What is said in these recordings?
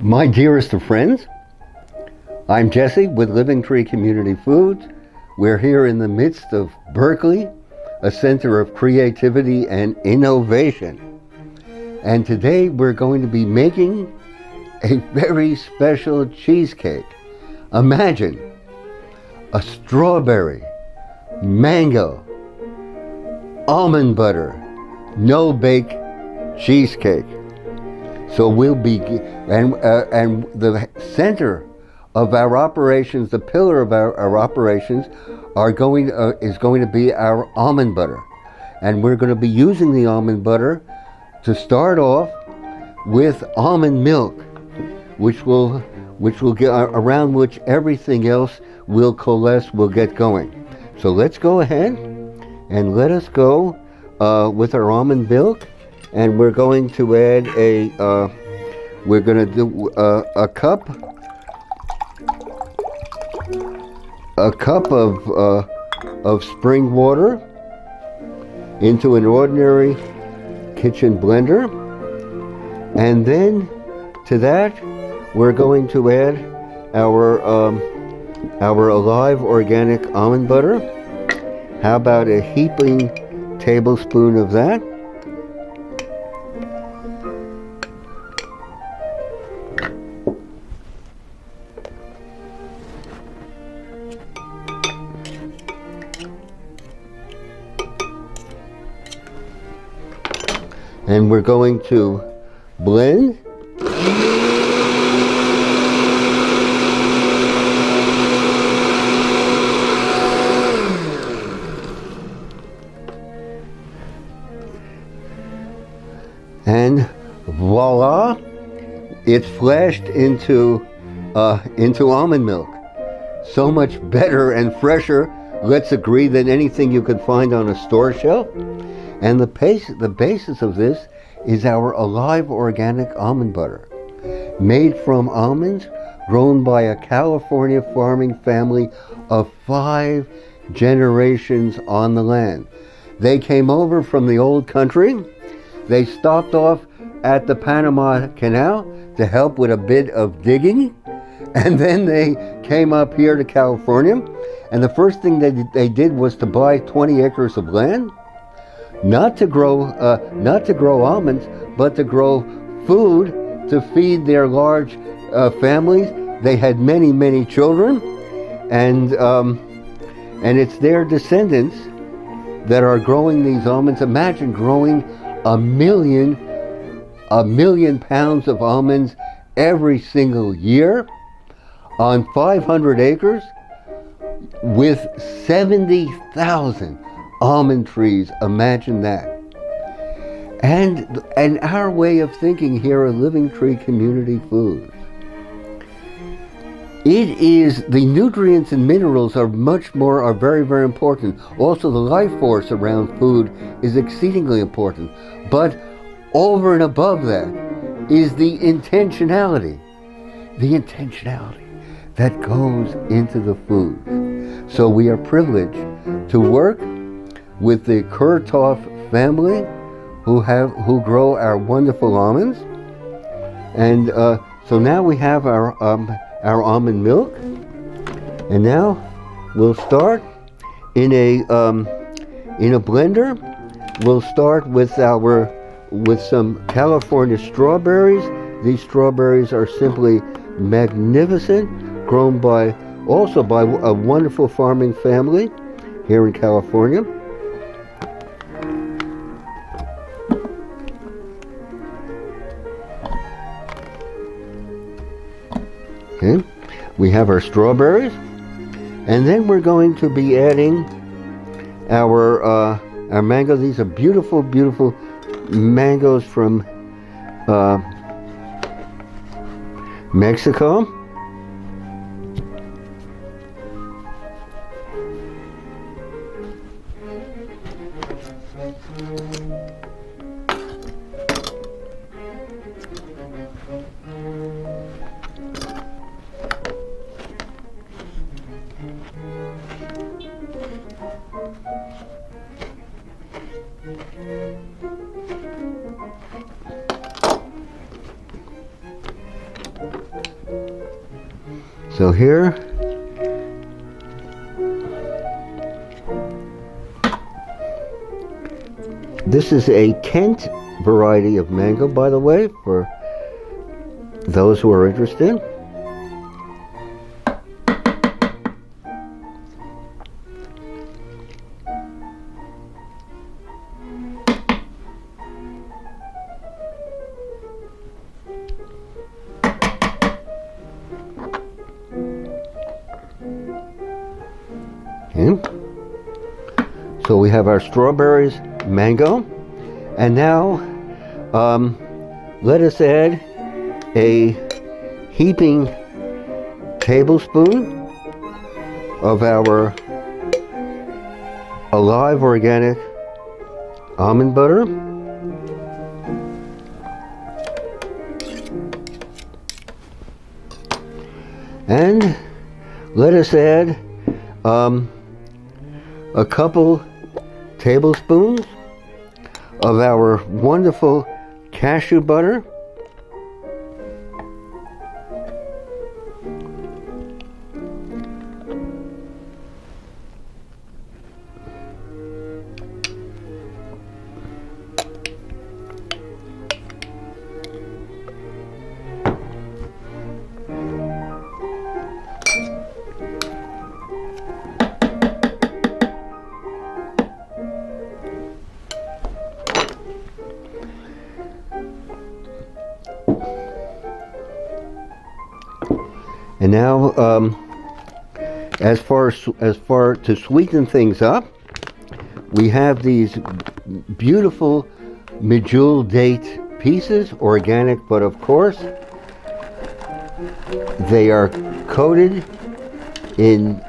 My dearest of friends, I'm Jesse with Living Tree Community Foods. We're here in the midst of Berkeley, a center of creativity and innovation. And today we're going to be making a very special cheesecake. Imagine a strawberry, mango, almond butter, no-bake cheesecake. So we'll be, and the center of our operations, the pillar of our operations, is going to be our almond butter, and we're going to be using the almond butter to start off with almond milk, which will get around which everything else will coalesce, will get going. So let's go ahead and let us go with our almond milk. And we're going to add we're going to do a cup of spring water into an ordinary kitchen blender. And then to that, we're going to add our alive organic almond butter. How about a heaping tablespoon of that? And we're going to blend. And voila, it's flashed into almond milk. So much better and fresher, let's agree, than anything you could find on a store shelf. And the basis of this is our alive organic almond butter, made from almonds grown by a California farming family of 5 generations on the land. They came over from the old country. They stopped off at the Panama Canal to help with a bit of digging, and then they came up here to California. And the first thing they did was to buy 20 acres of land. Not to grow almonds, but to grow food to feed their large families. They had many children, and it's their descendants that are growing these almonds. Imagine growing a million pounds of almonds every single year on 500 acres with 70,000 almond trees. Imagine that. And our way of thinking here at Living Tree Community Foods, the nutrients and minerals are very, very important. Also, the life force around food is exceedingly important. But over and above that is the intentionality that goes into the food. So we are privileged to work with the Kurtoff family, who grow our wonderful almonds. And so now we have our almond milk, and now we'll start in a blender. We'll start with some California strawberries. These strawberries are simply magnificent, grown by a wonderful farming family here in California. Okay, we have our strawberries, and then we're going to be adding our mango. These are beautiful mangoes from Mexico. So here, this is a Kent variety of mango, by the way, for those who are interested. Okay. So we have our strawberries, mango, and now let us add a heaping tablespoon of our alive organic almond butter. And let us add a couple tablespoons of our wonderful cashew butter. And now, as far to sweeten things up, we have these beautiful medjool date pieces, organic, but of course, they are coated in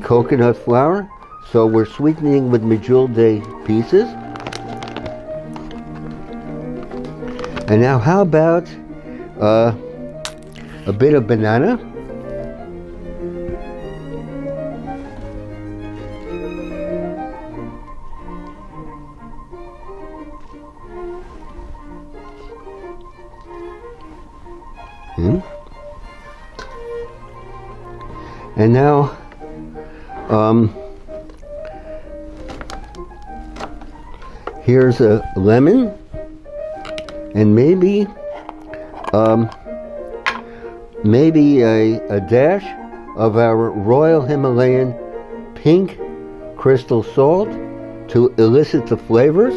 coconut flour. So we're sweetening with medjool date pieces. And now, how about a bit of banana? And now, here's a lemon, and maybe a dash of our Royal Himalayan pink crystal salt to elicit the flavors.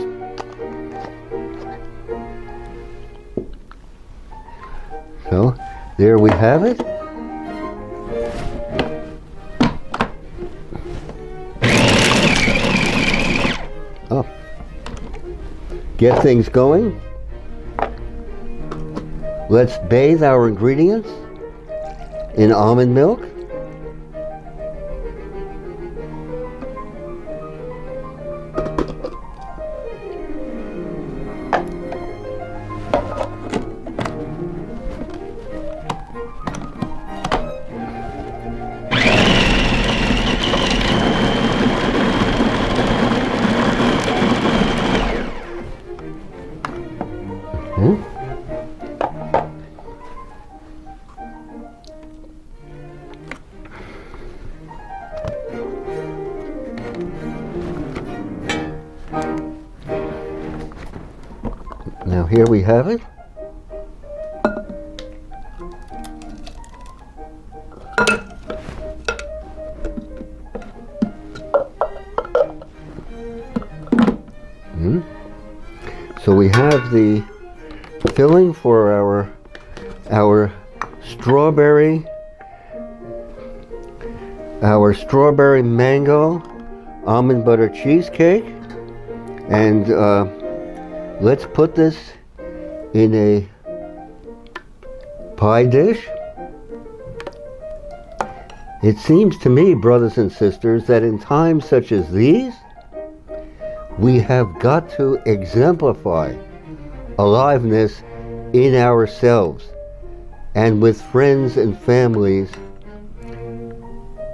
So there we have it. Oh, get things going. Let's bathe our ingredients in almond milk. Now here we have it. So we have the filling for our strawberry mango almond butter cheesecake, and let's put this in a pie dish. It seems to me, brothers and sisters, that in times such as these, we have got to exemplify aliveness in ourselves and with friends and families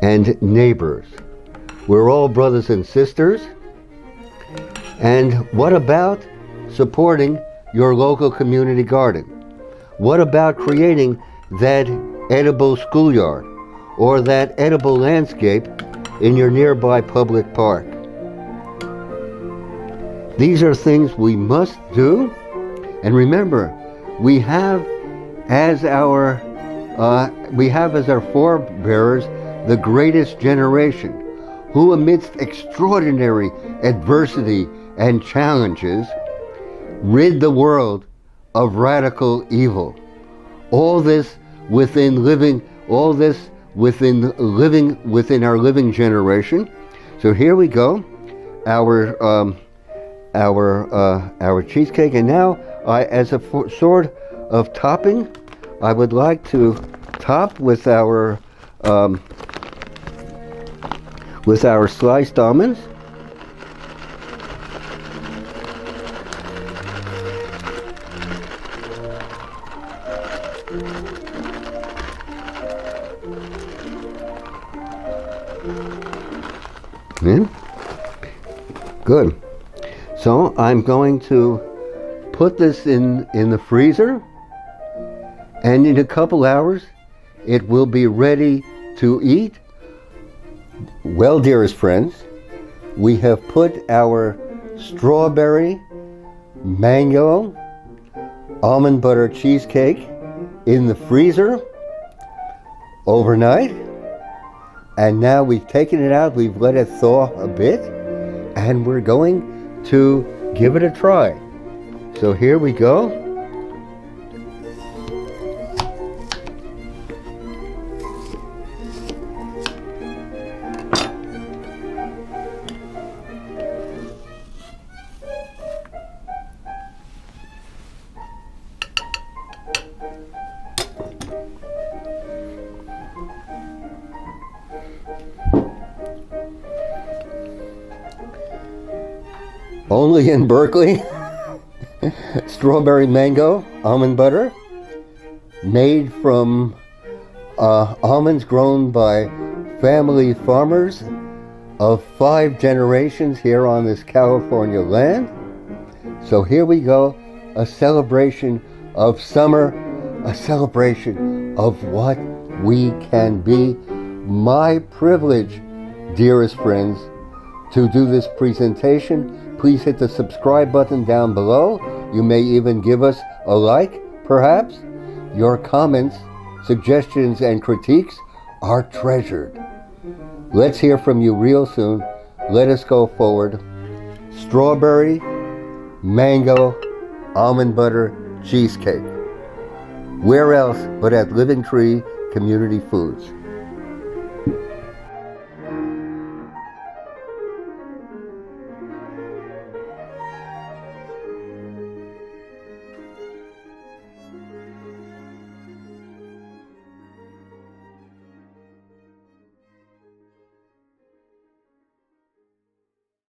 and neighbors. We're all brothers and sisters. And what about supporting your local community garden? What about creating that edible schoolyard or that edible landscape in your nearby public park. These are things we must do, and remember, we have as our forebearers the greatest generation, who amidst extraordinary adversity and challenges rid the world of radical evil. All this within our living generation. So here we go, our cheesecake, and now as a sort of topping, I would like to top with our sliced almonds. Yeah. Good. So I'm going to put this in the freezer, and in a couple hours it will be ready to eat. Well, dearest friends, we have put our strawberry, mango, almond butter cheesecake in the freezer overnight, and now we've taken it out, we've let it thaw a bit, and we're going to give it a try. So here we go. Only in Berkeley. Strawberry mango almond butter, made from almonds grown by family farmers of 5 generations here on this California land. So here we go, a celebration of summer, a celebration of what we can be. My privilege, dearest friends, to do this presentation. Please hit the subscribe button down below. You may even give us a like, perhaps. Your comments, suggestions, and critiques are treasured. Let's hear from you real soon. Let us go forward. Strawberry, mango, almond butter cheesecake. Where else but at Living Tree Community Foods?